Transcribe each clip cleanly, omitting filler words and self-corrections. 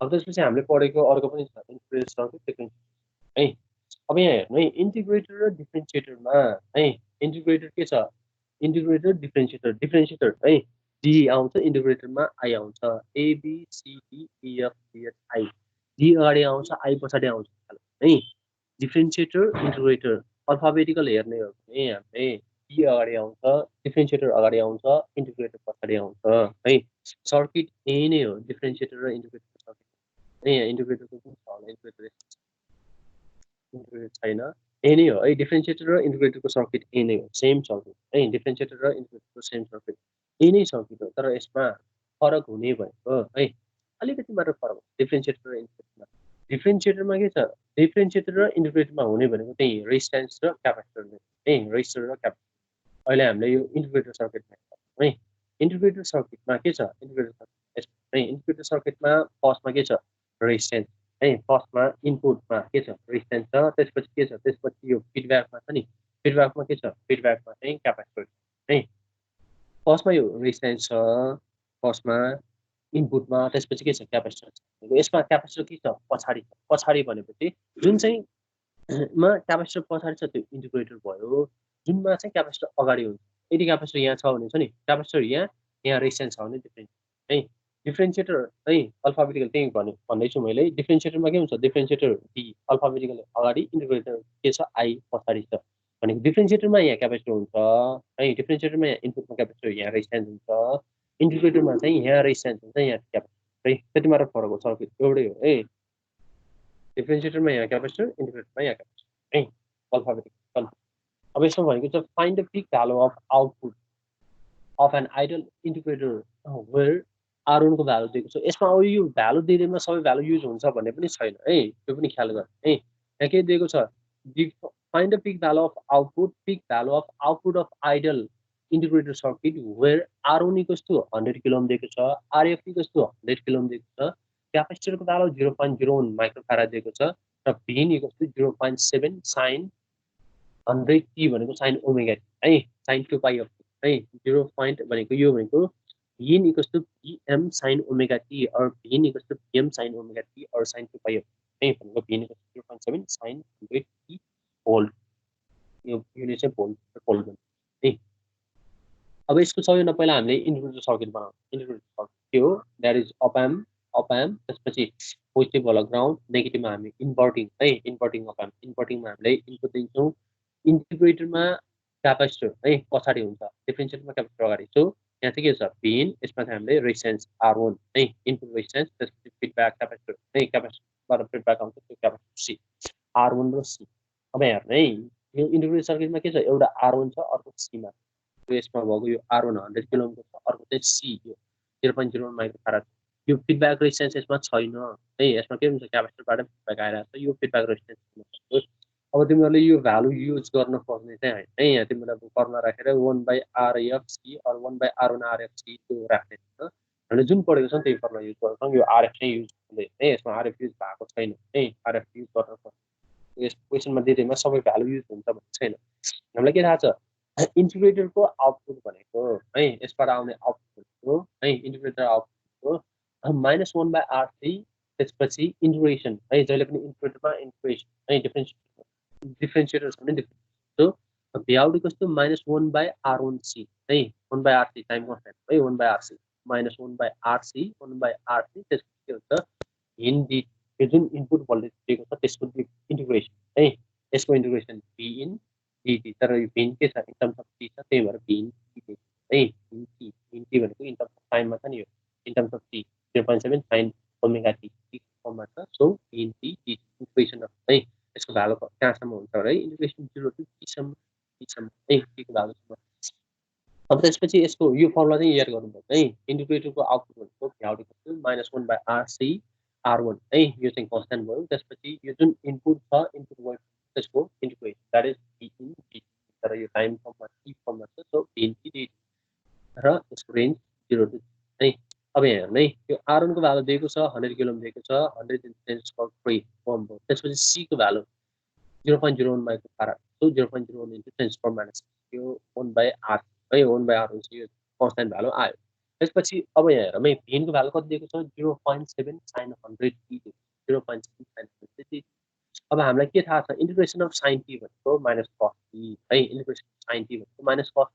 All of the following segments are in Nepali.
अब त्यसपछि हामीले पढेको अर्को पनि छ इन्टिग्रेटेड सर्किट डिफरेन्सिएटर है। अब यहाँ हेर्नु है इन्टिग्रेटर र डिफरेन्सिएटरमा है इन्टिग्रेटर के छ इन्टिग्रेटर डिफरेन्सिएटर है डी आउँछ इन्टिग्रेटरमा आई आउँछ ABCDEFGHI डी अगाडि आउँछ आई पछाडि आउँछ है। डिफरेन्सिएटर इन्टिग्रेटर अल्फाबेटिकल हेर्ने हो भने हामीले डी अगाडि आउँछ डिफरेन्सिएटर अगाडि आउँछ इन्टिग्रेटर पछाडि आउँछ है। सर्किट यही नै हो डिफरेन्सिएटर र इन्टिग्रेटरको सर्किट है। इन्टिग्रेटरको कुन छ होला इन्टिग्रेटर छैन यही नै हो है। डिफरेन्सिएटर र इन्टिग्रेटरको सर्किट यही नै हो सेम सर्किट है। डिफरेन्सिएटर र इन्टिग्रेटरको सेम सर्किट यही नै सर्किट हो तर यसमा फरक हुने भनेको है अलिकति मात्र फरक हो डिफरेन्सिएटर र इन्टिग्रेटरमा। डिफरेन्सिएटरमा के छ डिफरेन्सिएटर र इन्टिग्रेटरमा हुने भनेको त्यही रेजिस्टेन्स र क्यापेसिटर है रेजिस्टर र क्यापेसिटर। अहिले हामीले यो इन्टिग्रेटर सर्किटमा है इन्टिग्रेटर सर्किटमा के छ इन्टिग्रेटर सर्किट है इन्टिग्रेटर सर्किटमा फर्स्टमा के छ रेजिस्टेन्स है। फर्स्टमा इनपुटमा के छ रेजिस्टेन्स छ त्यसपछि के छ त्यसपछि यो फिडब्याकमा छ नि फिडब्याकमा के छ फिडब्याकमा चाहिँ क्यापेसिटर है। फर्स्टमा यो रेजिस्टेन्स छ फर्स्टमा इनपुटमा त्यसपछि के छ क्यापेसिटर छ। यसमा क्यापेसिटर के छ पछाडि भनेपछि जुन चाहिँ मा क्यापेसिटर पछाडि छ त्यो इन्टिग्रेटर भयो जुनमा चाहिँ क्यापेसिटर अगाडि हुन्छ। यदि क्यापेसिटर यहाँ छ भने छ नि क्यापेसिटर यहाँ रेजिस्टेन्स छ भने डिफरेन्ट है। डिफरेन्सिएटर है अल्फाबेटिकल त्यही भन्दैछु मैले डिफरेन्सिएटरमा के हुन्छ डिफरेन्सिएटर डी अल्फाबेटिकल अगाडि इन्टिग्रेटर के छ आई पछाडि छ भनेको डिफरेन्सिएटरमा यहाँ क्यापेसिटर हुन्छ है। डिफरेन्सिएटरमा यहाँ इनपुटमा क्यापेसिटर यहाँ रेजिस्टेन्स हुन्छ इन्टिग्रेटरमा चाहिँ यहाँ रेजिस्टेन्स हुन्छ यहाँ क्यापेसिटर है। त्यति मात्र फरक हो सर्किट एउटै हो है। डिफरेन्सिएटरमा यहाँ क्यापेसिटर इन्टिग्रेटरमा यहाँ क्यापेसिटर है अल्फाबेटिकल। अब यसमा भनेको छ find the peak value of output of an ideal integrator where R1 को भ्यालु दिएको छ। यसमा अब यो भ्यालु दिँदैमा सबै भ्यालु युज हुन्छ भन्ने पनि छैन है त्यो पनि ख्याल गर्नु है। यहाँ के दिएको छ find the peak value of output peak value of output of ideal integrator circuit where R1 equals to 100 kilo ohm दिएको छ RF equals to 100 kilo ohm दिएको छ क्यापेसिटरको भ्यालु 0.01 माइक्रोफाराड दिएको छ र pin equals to 0.7 sign 100t भनेको साइन ओमेगा t है साइन 2 पाइ अफ है 0 पॉइंट भनेको यो भनेको Pin equals to PM sin omega t or Pin equals to PM sin omega t or sin 2 pi है भनेको Pin equals to 0.7 sin 100t volt यो युनिट चाहिँ भोल्ट है। अब यसको सबैभन्दा पहिला हामीले इन्टिग्रेटर सर्किट बनाउँ। इन्टिग्रेटर सर्किट के हो द्याट इज अप एम्प त्यसपछि पोजिटिभ वाला ग्राउन्ड नेगेटिभमा हामी इन्भर्टिङ है इन्भर्टिङ अप एम्प इन्भर्टिङमा हामीले इनपुट दिन्छौँ इन्टिग्रेटरमा क्यापेसिटर है पछाडि हुन्छ डिफरेन्सिएटरमा क्यापेसिटर अगाडि। सो यहाँ चाहिँ के छ पिन यसमा चाहिँ हामीले रेजिस्टेन्स R1 है इनपुट रेजिस्टेन्स त्यसपछि फिडब्याक क्यापेसिटर है क्यापेसिटरबाट फिडब्याक आउँछ त्यो क्यापेसिटर C R1 र C। अब हेर्नु है यो इन्टिग्रेटेड सर्किटमा के छ एउटा R1 छ अर्को C मा यसमा भएको यो R1 100 किलो ओमको छ अर्को चाहिँ C यो 0.01 माइक्रोफाराड यो फिडब्याक रेजिस्टेन्स यसमा छैन है। यसमा के हुन्छ क्यापेसिटरबाट फिडब्याक आइरहेको छ यो फिडब्याक रेजिस्टेन्स। अब तिमीहरूले यो भ्यालु युज गर्न पर्ने चाहिँ होइन है यहाँ तिमीलाई कर्मा राखेर 1/RFC or 1/R1RFC त्यो राख्ने हुन्छ। हामीले जुन पढेको छौँ त्यही फर्मुला युज गर्छौँ यो RF चाहिँ युज हुँदैन है यसमा RF युज भएको छैन है RF युज गर्न पर्छ। यस क्वेसनमा दिँदैमा सबै भ्यालु युज हुन्छ भन्ने छैन। हामीलाई के थाहा छ इन्टिग्रेटरको आउटपुट भनेको है यसबाट आउने आउटपुट हो है इन्टिग्रेटर आउटपुट हो -1/RC त्यसपछि इन्टिग्रेसन है जहिले पनि इन्टिग्रेटरमा इन्टिग्रेसन है डिफरेन्सिएटर्स पनि different. So Vout equals to -1/R1C है 1/RC टाइम कन्स्टेन्ट है 1/RC -1/RC 1/RC त्यसपछि के हुन्छ हिन्दी यो जुन इनपुट भोल्टेज दिएको छ त्यसको इन्टिग्रेसन है यसको इन्टिग्रेसन V इन dt तर यो भिन के छ इन टर्म्स अफ t छ त्यही भएर भिन है भिन t भनेको इन टर्म्स अफ टाइममा छ नि यो in terms of t 0.7 sin omega t फर्ममा छ। सो भिन t dt इक्वेसन अफ है यसको भ्यालु कहाँसम्म हुन्छ है इन्टिग्रेसन 0 टु t है t को भ्यालुसम्म। अब त्यसपछि यसको यो फर्मुला चाहिँ याद गर्नुपर्छ है इन्टिग्रेटरको आउटपुट भनेको भ्याउट इक्वल टु -1/RC R1 है यो चाहिँ कन्स्टेन्ट भयो। त्यसपछि यो जुन इनपुट छ इनपुट भयो त्यसको integration that is V in dt तर यो टाइम फर्ममा t फर्ममा छ। सो भिन t dt र यसको रेन्ज 0 टु है। अब यहाँ हेर्नु है यो R1 को भ्यालु दिएको छ 100 किलो ओम दिएको छ 100 × 10⁻³ ओम भयो। त्यसपछि C को भ्यालु 0.01 माइक्रोफाराड सो 0.01 × 10⁻⁻⁶ यो 1/R है 1/R हुन्छ यो कन्स्टेन्ट भ्यालु आयो। त्यसपछि अब यहाँ हेरौँ है भिनको भ्यालु कति दिएको छ 0.7 sin 100t 0.7 sin 100t अब हामीलाई के थाहा छ इन्टिग्रेसन अफ sin t भनेको माइनस cos t है इन्टिग्रेसन अफ sin t भनेको माइनस cos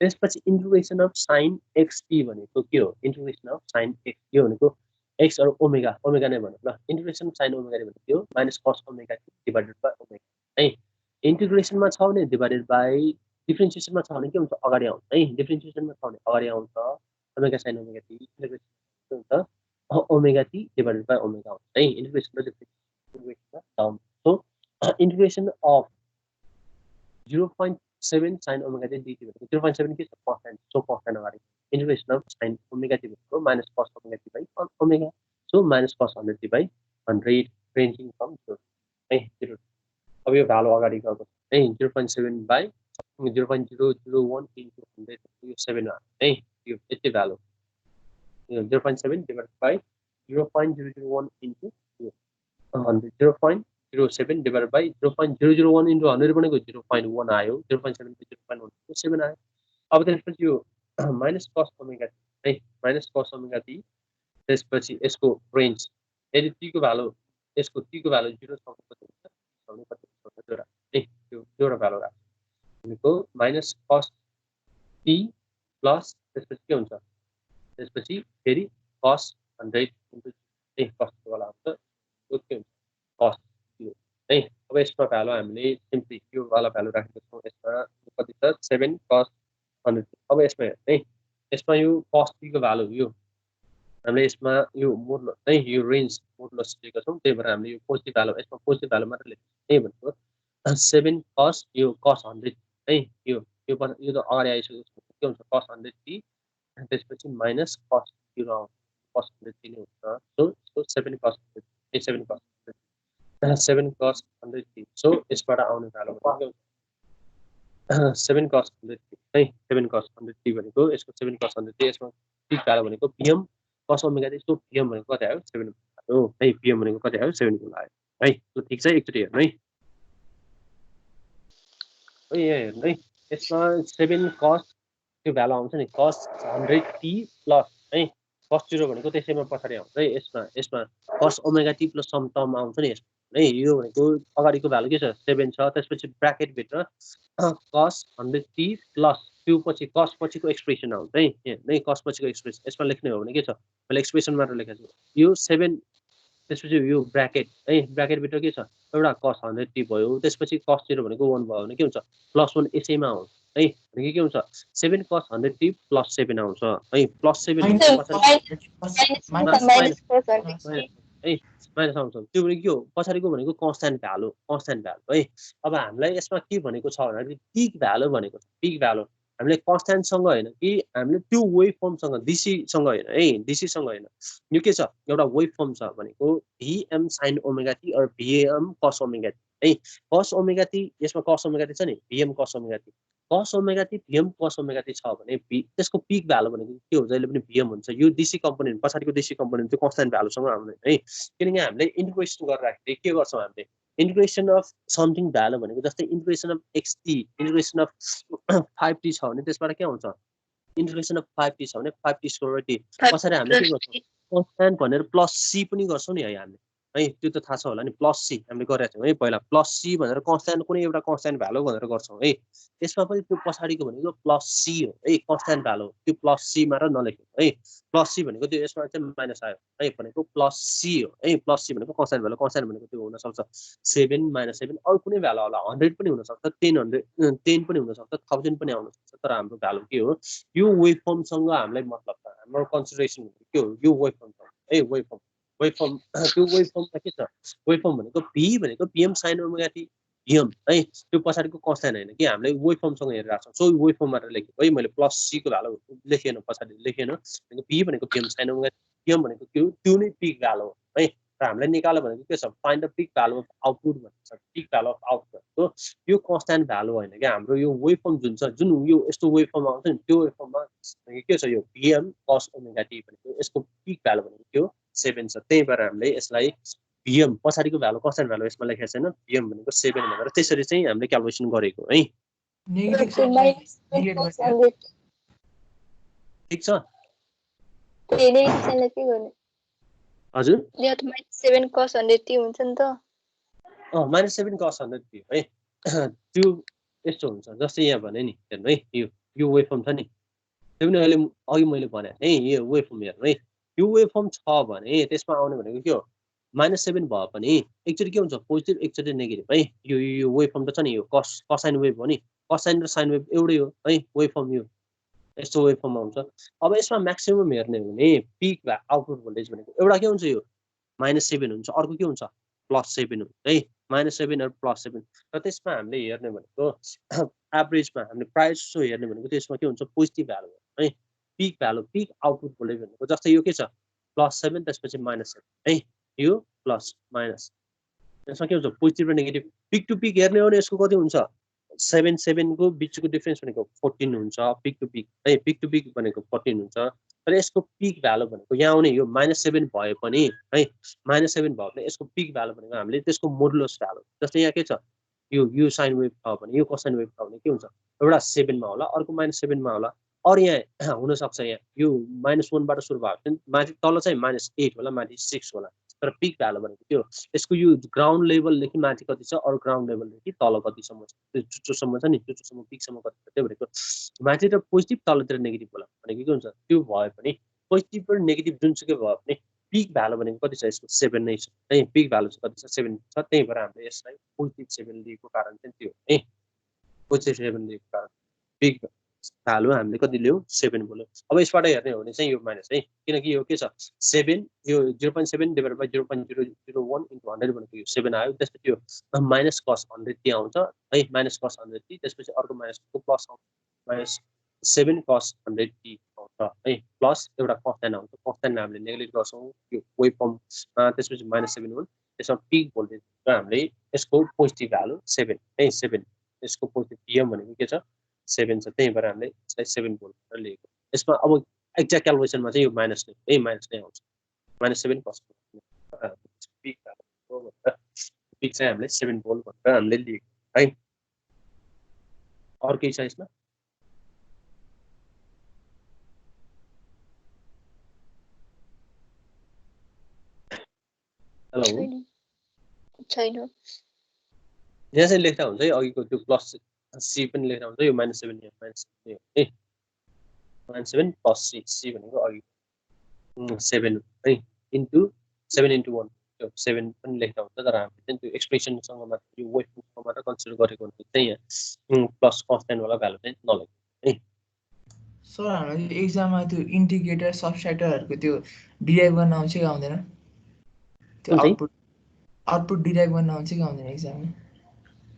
त्यसपछि इन्टिग्रेसन अफ sin xt भनेको के हो इन्टिग्रेसन अफ sin x के भनेको x और ओमेगा ओमेगा नै भनौँ ल इन्टिग्रेसन अफ sin ओमेगा भनेको के हो minus cos omega t divided by omega है इन्टिग्रेसनमा छ भने डिभाइडेड बाइ डिफरेन्सिएसनमा छ भने के हुन्छ अगाडि आउँछ है डिफरेन्सिएसनमा छ भने अगाडि आउँछ omega sin omega t integration के हुन्छ omega t divided by omega आउँछ है इन्टिग्रेसन र डिफरेन्सिएसनमा down so integration of 0.7 sin omega t dt भनेको 0.7 के छ constant so constant अगाडि integration of sin omega t भनेको minus cos omega t by omega so minus cos 100t by 100 ranging from 0 है 0 अब यो भ्यालु अगाडि गएको है 0.7 by 0.001 into 100 यो 7 है यो यति भ्यालु यो 0.7 divided by 0.001 into 100 0.07 divided by 0.001 into 100 भनेको 0.1 आयो 0.7 to 0.1 7 आयो अब त्यसपछि यो माइनस cos ओमेगा है माइनस cos ओमेगा t त्यसपछि यसको रेन्ज यदि t को भ्यालु यसको t को भ्यालु 0 सम्म कति हुन्छ सम्म कति हुन्छ जोडा है त्यो जोडा भ्यालु राख्छ भनेको माइनस cos t प्लस त्यसपछि के हुन्छ त्यसपछि फेरि cos 100 into ए cos वाला हुन्छ त्यो के हुन्छ cos है अब यसमा भ्यालु हामीले सिम्पली यो वाला भ्यालु राखेको छौँ यसमा कति छ 7 cos 100 अब यसमा है यसमा यो cos t को भ्यालु यो हामीले यसमा यो मोडुलस है यो रेन्ज मोडुलस लिएको छौँ त्यही भएर हामीले यो पोजिटिभ भ्यालु यसमा पोजिटिभ भ्यालु मात्र लेख्छौँ त्यही भनेको 7 cos यो cos 100 है यो त अगाडि आइसक्यो के हुन्छ cos 100t त्यसपछि माइनस cos 0 आउँछ cos 100t नै हुन्छ so 7 cos 7 cos 100t so यसबाट आउने भ्यालु भनेको 7 cos 100t है 7 cos 100t भनेको यसको 7 cos 100t यसमा पिक भ्यालु भनेको pm cos omega t so pm भनेको कति आयो 7 हो है pm भनेको कति आयो 7 को आयो है सो ठीक छ एकचोटी हेर्नु है यहाँ हेर्नु है यसमा 7 cos त्यो भ्यालु आउँछ नि cos 100t प्लस है cos 0 भनेको त्यसैमा पछाडि आउँछ है यसमा cos omega t plus some term आउँछ नि यसमा है यो भनेको अगाडिको भ्यालु के छ 7 छ त्यसपछि ब्र्याकेट भित्र cos 100t प्लस त्यो पछि cos पछिको एक्सप्रेसन आउँछ है नै cos पछिको एक्सप्रेसन यसमा लेख्ने हो भने के छ मैले एक्सप्रेसन मात्र लेखेको छु यो 7 त्यसपछि यो ब्र्याकेट है ब्र्याकेट भित्र के छ एउटा cos 100t भयो त्यसपछि cos 0 भनेको 1 भयो भने के हुन्छ प्लस 1 यसैमा आउँछ है भनेको के हुन्छ 7 cos 100t प्लस 7 आउँछ है प्लस 7 है माइनस आउँछ त्यो भनेको के हो पछाडिको भनेको कन्स्ट्यान्ट भ्यालु है अब हामीलाई यसमा के भनेको छ भन्दाखेरि पिक भ्यालु भनेको छ पिक भ्यालु हामीले कन्स्ट्यान्टसँग हैन कि हामीले त्यो वेभ फर्मसँग डीसीसँग हैन है डीसीसँग हैन यो के छ एउटा वेभ फर्म छ भनेको vm sin ओमेगा t और vm cos ओमेगा t है cos ओमेगा t यसमा cos ओमेगा t छ नि vm cos omega t cos omega t vm cos omega t छ भने त्यसको पिक भ्यालु भनेको के हो जहिले पनि vm हुन्छ यो डीसी कम्पोनेन्ट पछाडिको डीसी कम्पोनेन्ट चाहिँ कन्स्ट्यान्ट भ्यालुसँग आउँदैन है किनकि हामीले इन्टिग्रेसन गरेर राख्दै के गर्छौँ हामीले integration of something भ्यालु भनेको जस्तै integration of xt integration of 5t छ भने त्यसबाट के आउँछ integration of 5t छ भने 5t square t पछाडी हामीले के गर्छौँ कन्स्ट्यान्ट भनेर प्लस c पनि गर्छौँ नि है हामीले है त्यो त थाहा छ होला नि प्लस c हामीले गरेका छौँ है पहिला प्लस c भनेर कन्स्ट्यान्ट कुनै एउटा कन्स्ट्यान्ट भ्यालु भनेर गर्छौँ है यसमा पनि त्यो पछाडीको भनेको प्लस c हो है कन्स्ट्यान्ट भ्यालु त्यो प्लस c मात्र नलेख्नु है प्लस c भनेको त्यो यसमा चाहिँ माइनस आयो है भनेको प्लस c हो है प्लस c भनेको कन्स्ट्यान्ट भनेको त्यो हुन सक्छ 7 - 7 अरु कुनै भ्यालु होला 100 पनि हुन सक्छ 10 पनि हुन सक्छ 1000 पनि आउन सक्छ तर हाम्रो भ्यालु के हो यो वेभ फर्मसँग हामीलाई मतलब छ हाम्रो कन्सिडरेसन के हो यो वेभ फर्म है वेभ फर्म त्यो वेभ फर्ममा के छ वेभ फर्म भनेको v भनेको pm sin omega t vm है त्यो पछाडीको कन्स्ट्यान्ट हैन कि हामीले वेभ फर्मसँग हेरिरहेको छौँ सो वेभ फर्म मात्र लेखेको है मैले प्लस c को भ्यालु लेखेन पछाडी लेखेन भनेको v भनेको pm sin omega t pm भनेको त्यो नै पिक भ्यालु हो है र हामीले निकाल्यो भनेको के छ find the peak value of output भन्छ पिक भ्यालु अफ आउटपुट हो यो कन्स्ट्यान्ट भ्यालु हैन के हाम्रो यो वेभ फर्म जुन छ जुन यो यस्तो वेभ फर्म आउँछ नि त्यो वेभ फर्ममा के छ यो pm cos ओमेगा t भनेको यसको पिक भ्यालु भनेको त्यो 7 छ त्यही भएर हामीले यसलाई vm पछाडीको भ्यालु कन्स्ट्यान्ट भ्यालु यसमा लेखेको छैन vm भनेको 7 भनेर त्यसरी चाहिँ हामीले क्याल्कुलेसन गरेको है ठीक छ डेरिभेटिभलाई के गर्ने हजुर यो त -7 cos 100t हुन्छ नि त -7 cos 100t है त्यो यस्तो हुन्छ जस्तै यहाँ भने नि हेर्नु है यो वेभफर्म छ नि त्यो पनि अहिले अघि मैले भने है यो वेभफर्म हेर्नु है यो वेभफर्म छ भने त्यसमा आउने भनेको के हो -7 भए पनि एकचोटि के हुन्छ पोजिटिभ एकचोटि नेगेटिभ है यो वेभफर्म त छ नि यो कसाइन वेभ हो नि कसाइन र साइन वेभ एउटै हो है वेभफर्म यो यस्तो वेभफर्म आउँछ अब यसमा म्याक्सिमम हेर्ने हो भने पिक वा आउटपुट भोल्टेज भनेको एउटा के हुन्छ यो -7 हुन्छ अर्को के हुन्छ +7 हुन्छ है -7 र +7 र त्यसमा हामीले हेर्ने भनेको एभरेजमा हामीले प्रायः जसो हेर्ने भनेको त्यसमा के हुन्छ पोजिटिभ भ्यालु है peak value peak output voltage भनेको जस्तै यो के छ +7 त्यसपछि -7 है यो प्लस माइनस यसमा के हुन्छ पोजिटिभ र नेगेटिभ पिक टु पिक हेर्ने हो भने यसको कति हुन्छ 7 को बिचको डिफरेन्स भनेको 14 हुन्छ पिक टु पिक है पिक टु पिक भनेको 14 हुन्छ तर यसको पिक भ्यालु भनेको यहाँ आउने यो -7 भए पनि है -7 भयो भने यसको पिक भ्यालु भनेको हामीले त्यसको मोडुलस भ्यालु जस्तै यहाँ के छ यो साइन वेभ छ भने यो कोसाइन वेभ छ भने के हुन्छ एउटा 7 मा होला अर्को -7 मा होला और यहाँ हुन सक्छ यहाँ यो -1 बाट सुरु भयो भने माथि तल चाहिँ -8 होला माथि 6 होला तर पिक भ्यालु भनेको के हो यसको यो ग्राउन्ड लेभलदेखि माथि कति छ अरू ग्राउन्ड लेभलदेखि तल कतिसम्म छ त्यो चुच्चोसम्म छ नि चुच्चोसम्म पिकसम्म कति छ त्यो भनेको माथितिर पोजिटिभ तलतिर नेगेटिभ होला भनेको के हुन्छ त्यो भयो भने पोजिटिभ र नेगेटिभ जुनसुकै भयो भने पिक भ्यालु भनेको कति छ यसको 7 नै छ है पिक भ्यालु चाहिँ कति छ 7 छ त्यही भएर हामीले यसलाई पोजिटिभ 7 लिएको कारण चाहिँ त्यो है पोजिटिभ 7 लिएको कारण पिक भ्यालु हामीले कति लियौ 7 बोल्यो अब यसबाट हेर्ने हो भने चाहिँ यो माइनस है किनकि यो के छ 7 यो 0.7 डिभाइडेड बाइ 0.001 इन्टु 100 भनेको यो 7 आयो त्यसपछि यो माइनस cos 100t आउँछ है माइनस cos 100t त्यसपछि अर्को माइनस को प्लस आउँछ माइनस 7 cos 100t आउँछ है प्लस एउटा कन्स्ट्यान्ट आउँछ कन्स्ट्यान्ट हामीले नेग्लेक्ट गर्छौं यो वेभफर्म त्यसपछि -7 हो त्यसमा पिक भोल्टेज र हामीले यसको पोजिटिभ भ्यालु 7 है 7 यसको पोजिटिभ पीएम भनेको के छ 7 छ त्यही भएर हामीले यसलाई 7 भोल्ट लिएको यसमा अब एक्ज्याक्ट क्याल्कुलेसनमा चाहिँ यो माइनस नै आउँछ -7 cos पिक पिक चाहिँ हामीले 7 भोल्ट भनेर हामीले लिएको है अरु केही छ यसमा हेलो छैन यहाँ चाहिँ लेख्दा हुन्छ है अघिको त्यो प्लस सी पनि लेख्दा हुन्छ यो -7 यहाँ -7 है -7 प्लस सी भनेको अघि 7 है इन्टु 7 इन्टु 1 त्यो 7 पनि लेख्दा हुन्छ तर हामीले चाहिँ त्यो एक्सप्रेसनसँग मात्र यो वेभफर्मसँग मात्र कन्सिडर गरेको हुन्छ त्यही यहाँ प्लस कन्स्ट्यान्ट वाला भ्यालु चाहिँ नलेख्नु है सर हामीले एक्जाममा त्यो इन्टिग्रेटर सबस्ट्र्याक्टरहरुको त्यो डिराइभ गर्न आउँछ कि आउँदैन त्यो आउटपुट डिराइभ गर्न आउँछ कि आउँदैन एक्जाममा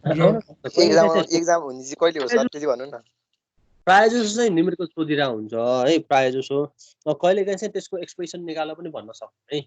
एक्जाम हुने चाहिँ कहिले हो सर त्यति भन्नु न प्राय जसो चाहिँ न्युमेरिकल सोधिरा हुन्छ है प्राय जसो कहिलेकाहीँ चाहिँ त्यसको एक्सप्रेसन निकालेर पनि भन्न सक्छ है